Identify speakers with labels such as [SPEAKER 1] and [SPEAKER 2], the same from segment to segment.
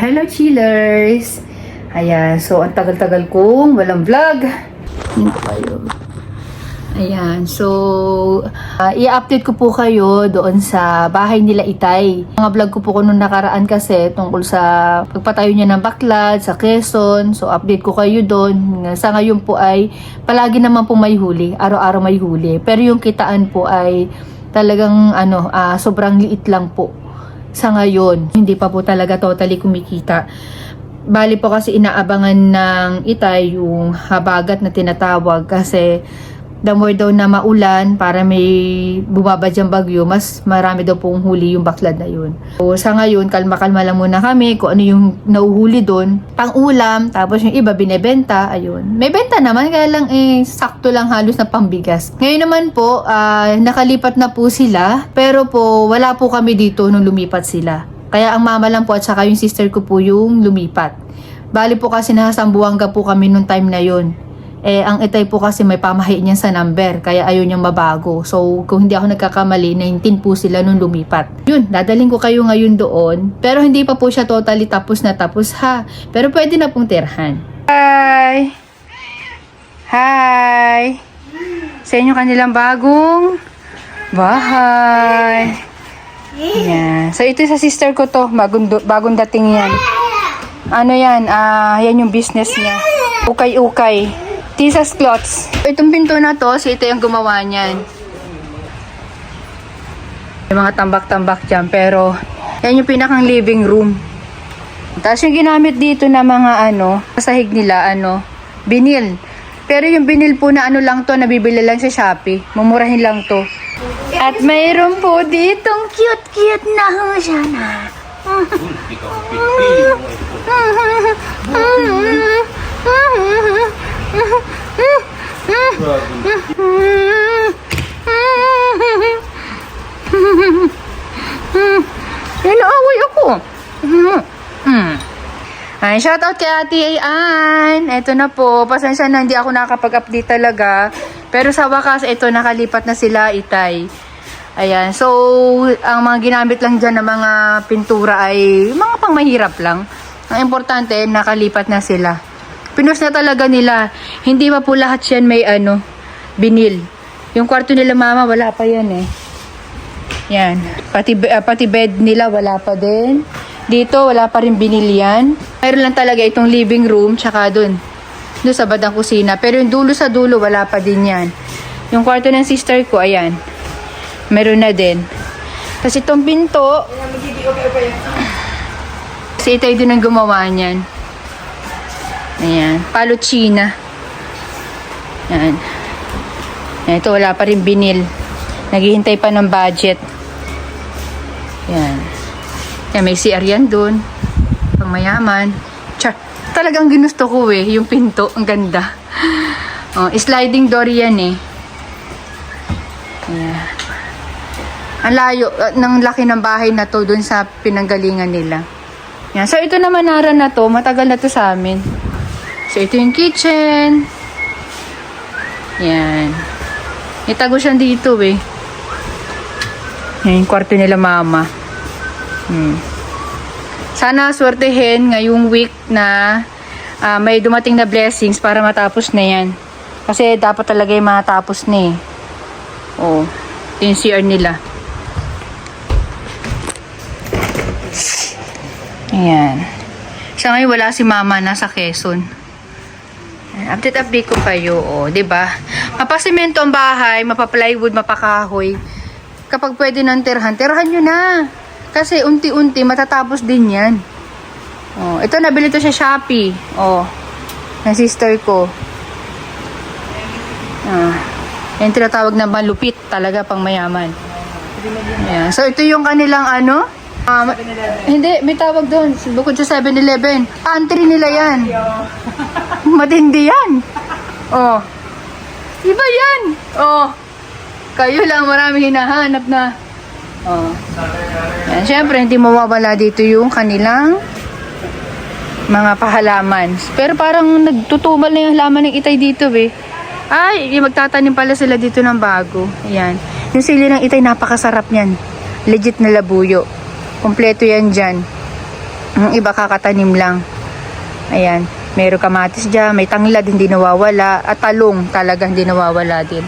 [SPEAKER 1] Hello chillers! Ayan, so ang tagal-tagal kong walang vlog. Tingin ko kayo. Ayan, so i-update ko po kayo doon sa bahay nila Itay. Mga vlog ko po ko nung nakaraan kasi tungkol sa pagpatayo niya ng baklad sa Quezon. So update ko kayo doon. Sa ngayon po ay palagi naman po may huli. Araw-araw may huli. Pero yung kitaan po ay talagang sobrang liit lang po. Sa ngayon, hindi pa po talaga totally kumikita. Bali po kasi inaabangan ng Itay yung habagat na tinatawag kasi the more daw na maulan para may bumaba dyang bagyo, mas marami daw pong huli yung baklad na yun. So sa ngayon, kalma-kalma lang muna kami kung ano yung nauhuli doon. Pang-ulam, tapos yung iba binebenta, ayun. May benta naman, kaya lang sakto lang halos na pambigas. Ngayon naman po, nakalipat na po sila, pero po wala po kami dito nung lumipat sila. Kaya ang mama lang po at saka yung sister ko po yung lumipat. Bali po kasi nasa Sambuanga po kami nung time na yun. Ang Itay po kasi may pamahiin niya sa number, kaya ayaw niyang mabago. So, kung hindi ako nagkakamali, 19 po sila nung lumipat. Yun, dadaling ko kayo ngayon doon. Pero hindi pa po siya totally tapos na tapos ha. Pero pwede na pong tirhan. Hi! Hi! Sa inyo kanilang bagong bahay. Yan. So, ito sa sister ko to. Bagong dating yan. Ano yan? Yan yung business niya. Ukay-ukay. Tisas Cloths. Itong pinto na to, si ito yung gumawa niyan. May mga tambak-tambak dyan, pero yan yung pinakang living room. Tapos yung ginamit dito na mga sahig nila, binil. Pero yung binil po na lang to, nabibili lang sa Shopee. Mumurahin lang to. At mayroon po ditong cute-cute na husyana. Inaaway ako. Ay, shout out kay Ate Ayan. Ito na po. Pasensya na hindi ako nakapag-update talaga. Pero sa wakas, ito nakalipat na sila Itay. Ayan. So, ang mga ginamit lang dyan ng mga pintura ay mga pangmahirap lang. Ang importante, nakalipat na sila. Pinos na talaga nila. Hindi pa po lahat yan may binil. Yung kwarto nila mama, wala pa yan eh. Yan. Pati bed nila, wala pa din. Dito, wala pa rin binil yan. Mayroon lang talaga itong living room, tsaka dun sa badang kusina. Pero yung dulo sa dulo, wala pa din yan. Yung kwarto ng sister ko, ayan. Meron na din. Tapos itong pinto, kasi Itay din ang gumawa niyan. Ayan, palutsina. Ayan. Ayan. Ito, wala pa rin binil. Naghihintay pa ng budget. Ayan. Ayan, may CR yan dun. Pang mayaman. Char. Talagang ginusto ko yung pinto. Ang ganda. Sliding door yan eh. Ayan. Ang layo ng laki ng bahay na to dun sa pinanggalingan nila. Ayan. So, ito naman na to. Matagal na to sa amin. So, ito yung kitchen. Yan. Itago siya dito eh. Yan yung kwarto nila mama. Sana swertehin ngayong week na may dumating na blessings para matapos na yan. Kasi dapat talaga yung matapos na eh. Ito yung CR nila. Ayan. Sa ngayon wala si mama, nasa Quezon. Update ko kayo, 'di ba? Mapasemento ang bahay, mapaplywood, mapakahoy. Kapag pwede nang tirhan nyo na. Kasi unti-unti matatapos din 'yan. Ito nabili to sa Shopee. Ng sister ko. Yung tinatawag na malupit, talaga pang mayaman. Ayan. So ito yung kanilang hindi, may tawag doon. Bukod sa 7-Eleven. Pantry nila yan. Matindi yan. Iba yan. Kayo lang marami hinahanap na. Yan, syempre, hindi mawawala dito yung kanilang mga pahalaman. Pero parang nagtutumal na yung halaman ng Itay dito eh. Ay, magtatanim pala sila dito ng bago. Ayan. Yung sili ng Itay, napakasarap niyan. Legit na labuyo. Kompleto yan dyan. Ang iba kakatanim lang. Ayan. Meron kamatis dyan, may tanglad, hindi nawawala. At talong, talaga hindi nawawala din.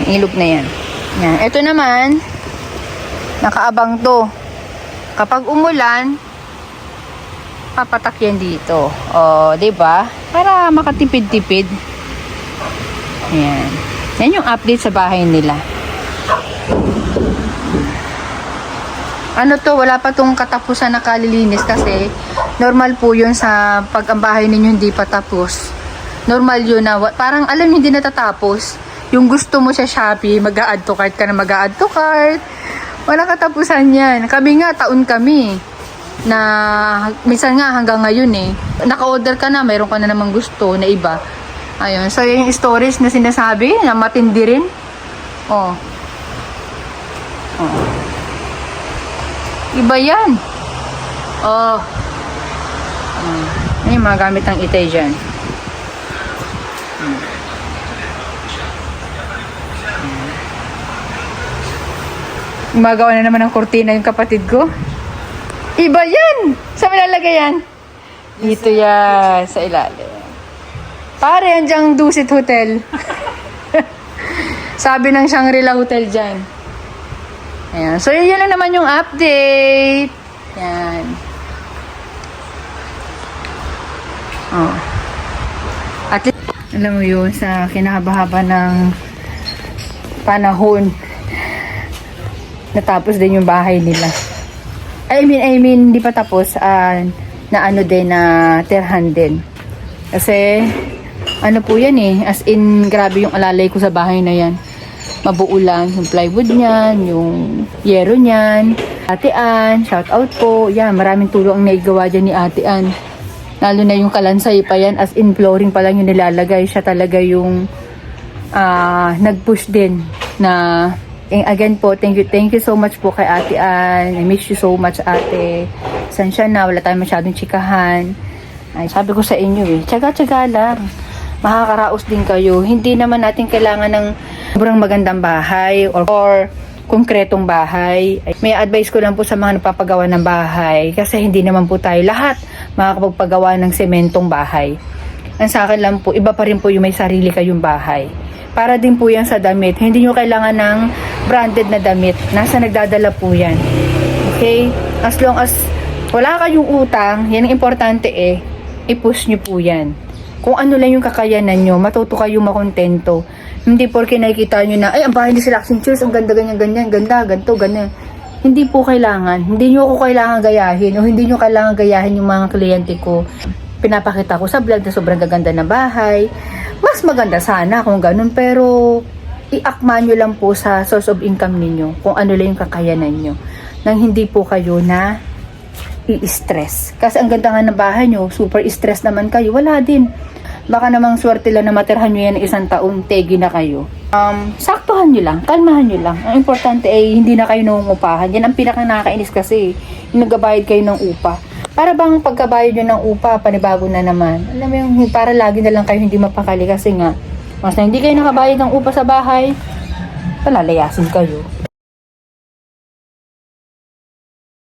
[SPEAKER 1] Ilog na yan. Yan. Ito naman, nakaabang to. Kapag umulan, papatak yan dito. O, diba? Para makatipid-tipid. Ayan. Yan yung update sa bahay nila. Ano to, wala pa tong katapusan na kalilinis kasi normal po yun sa pag ang bahay ninyo hindi pa tapos. Normal yun na, parang alam hindi natatapos. Yung gusto mo sa Shopee, mag-a-add to cart ka na mag-a-add to cart. Wala katapusan yan. Kami nga, taon kami na minsan nga hanggang ngayon naka-order ka na, mayroon ka na namang gusto na iba. Ayun, so yung stories na sinasabi na matindi rin. Oh. Iba yan. Oh. Ano yung mga gamit ng itay dyan? Gumagawa na naman ng kurtina yung kapatid ko. Iba yan! Saan malalagay yan? Dito yan, sa ilalim. Pare, yan dyang Dusit Hotel. Sabi ng Shangri-La Hotel dyan. Ayan. So, yun lang naman yung update. Yan. Oh. At alam mo yun, sa kinahaba-haba ng panahon, natapos din yung bahay nila. I mean, hindi pa tapos. Na ano din, na tirhan din. Kasi, ano po yan as in, grabe yung alalay ko sa bahay na yan. Mabuo lang yung plywood niyan, yung yero niyan. Ate Ann, shout out po. Yan, maraming tulong ang naigawa dyan ni Ate Ann. Lalo na yung kalansay pa yan, as in flooring pa lang yung nilalagay. Siya talaga yung nag-push din na again po, thank you so much po kay Ate Ann. I miss you so much, ate. San siya na, wala tayong masyadong chikahan. Ay, sabi ko sa inyo tsaga-tsaga lang. Makakaraos din kayo. Hindi naman natin kailangan ng sobrang magandang bahay or konkretong bahay. May advice ko lang po sa mga nagpapagawa ng bahay kasi hindi naman po tayo lahat makakapagpagawa ng sementong bahay. Ang sa akin lang po, iba pa rin po yung may sarili kayong bahay. Para din po yan sa damit. Hindi nyo kailangan ng branded na damit. Nasa nagdadala po yan. Okay? As long as wala kayong utang, yan ang importante i-push nyo po yan. Kung ano lang yung kakayanan nyo, matuto kayong makontento. Hindi porke nakikita nyo na, ay, ang bahay ni si Laksing Cheers, ang ganda, ganyan, ganda, ganito, ganyan. Hindi po kailangan. Hindi nyo ako kailangan gayahin o hindi nyo kailangan gayahin yung mga kliyente ko. Pinapakita ko sa vlog na sobrang gaganda na bahay. Mas maganda sana kung ganun, pero i-akma nyo lang po sa source of income ninyo kung ano lang yung kakayanan nyo. Nang hindi po kayo na i-stress. Kasi ang ganda nga ng bahay nyo, super stress naman kayo, wala din. Baka namang swerte lang na matirhan nyo yan ng isang taon, tegi na kayo. Saktuhan nyo lang, kalmahan nyo lang. Ang importante ay hindi na kayo nangungupahan. Yan ang pinaka nakakainis kasi, yung nagbabayad kayo ng upa. Para bang pagkabayad nyo ng upa, panibago na naman. Alam mo yung para lagi na lang kayo hindi mapakali kasi nga, mas na hindi kayo nakabayad ng upa sa bahay, palalayasin kayo.